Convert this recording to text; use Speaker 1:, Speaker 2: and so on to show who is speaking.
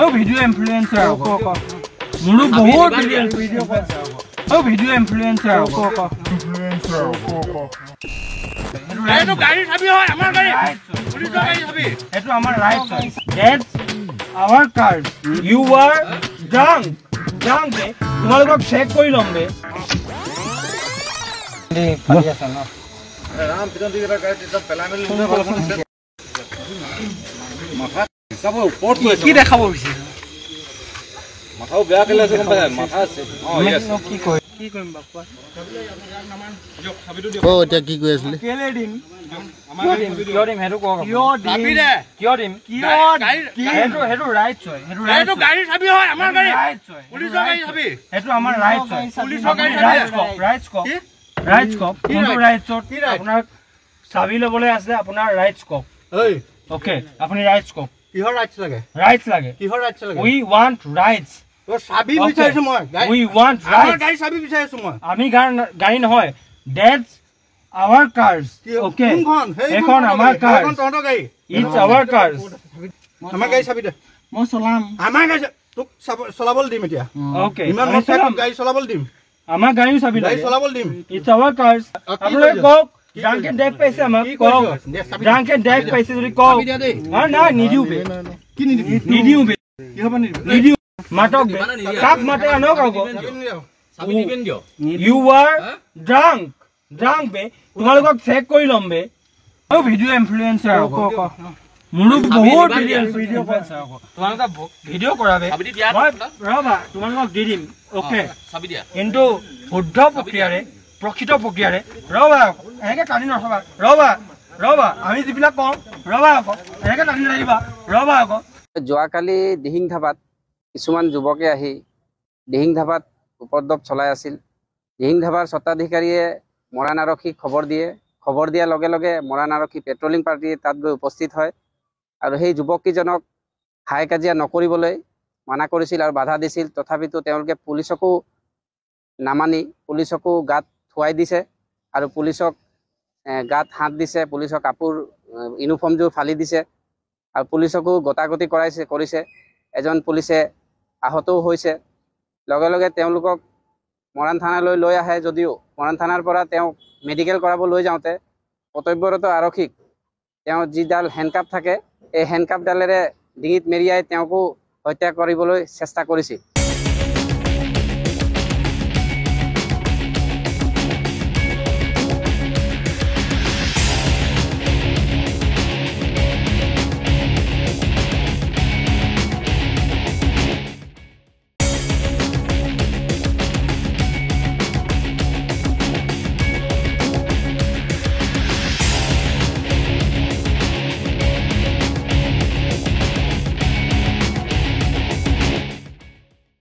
Speaker 1: Video' influencer মোৰো বহুত video' video' influencer এইটো গাড়ী চাবি হয় আমাৰ গাড়ী পুলিচৰ গাড়ী চাবি এইটো আমাৰ ৰাইট হয় that's our car you are drunk তোমালোকক চেক কৰি ল'ম বে ফালি আছে ন ৰাম পিতন দি গাড়ী এটা পেলাই মেলি মাথা সব ওপৰত কি দেখাব হৈছে মাথাও বেয়া কেলে আছে গম পায় মাথা আছে কি কৰিম বাপ্পা
Speaker 2: ও এটা কি কৈ আছিল
Speaker 1: কেলে দিম কিয় দিম হেতু কক কিয় দিম হেতু ৰাইট হয় হেতু গাড়ী চাবি হয় আমাৰ গাড়ী পুলিচৰ গাড়ী চাবি হেতু আমাৰ ৰাইট হয় পুলিচৰ গাড়ী ৰাইট কক কোনটো ৰাইটছত আপোনাৰ চাবি ল'বলৈ আছে আপোনাৰ ৰাইট কক ওকে আপুনি ৰাইট কক কিহৰ ৰাইটছ লাগে কিহৰ ৰাইটছ লাগে উই ৱান্ট ৰাইটছ তো চাবি বিচাৰিছো মই উই ৱান্ট ৰাইটছ আমাৰ গাড়ী চাবি বিচাৰিছো মই আমি গাড়ী নহয় দ্যাটছ আৱাৰ কাৰ্স ওকে এখন আমাৰ কাৰ্স এখন তহঁতৰ গাড়ী ইটস আৱাৰ কাৰ্স আমাৰ গাড়ী চাবি দে মই চলাম আমাৰ গাড়ী তোক চলাবলৈ দিম এতিয়া ওকে ইমান মতে গাড়ী চলাবলৈ দিম আমাৰ গাড়ী চাবি গাড়ী চলাবলৈ দিম ইটস আৱাৰ কাৰ্স আপুনি কক Drunken deck paise amak kok. Drunken deck paise jodi kok. Ha na nidiu be. Ki nidiu be. Ki hoba nidiu. Matok be. Kak mate ano kago. Sabi diben kyo. You are drunk be. Tumalok check kori lom be. Oh video influencer kok. Muru bahut video influencer kok. Tumalok video korabe. Moi raba tumalok didim. Okay. Sabi dia. Kintu শুদ্ধ প্ৰক্ৰিয়াৰে প্ৰকৃত প্ৰক্ৰিয়াৰে ৰবা এনেকে কানি নথবা ৰবা আমি যিবিলাক কওঁ ৰবা আকৌ এনেকে কানি লাগিবা ৰবা আকৌ
Speaker 3: যোৱাকালি দিহিং ধাবাত কিছুমান যুৱকে আহি দিহিং ধাবাত উপদ্ৰৱ চলাই আছিল দিহিং ধাবাৰ স্বত্বাধিকাৰীয়ে মৰাণ আৰক্ষীক খবৰ দিয়াৰ লগে লগে মৰাণ আৰক্ষী পেট্ৰলিং পাৰ্টি তাত গৈ উপস্থিত হয় আৰু সেই যুৱককেইজনক হাই কাজিয়া নকৰিবলৈ মানা কৰিছিল আৰু বাধা দিছিল তথাপিতো তেওঁলোকে পুলিচকো নামানি পুলিচকো গাত থুৱাই দিছে আৰু পুলিচক গাত হাত দিছে পুলিচক কাপোৰ ইউনিফৰ্মযোৰ ফালি দিছে আৰু পুলিচকো গতাগতি কৰিছে এজন পুলিচে আহতও হৈছে লগে লগে তেওঁলোকক মৰাণ থানালৈ লৈ আহে যদিও মৰাণ থানাৰ পৰা তেওঁ মেডিকেল কৰাব লৈ যাওঁতে কৰ্তব্যৰত আৰক্ষীক তেওঁ যিডাল হেণ্ডকাপ থাকে এই হেণ্ডকাপডালেৰে ডিঙিত মেৰিয়াই তেওঁকো হত্যা কৰিবলৈ চেষ্টা কৰিছিল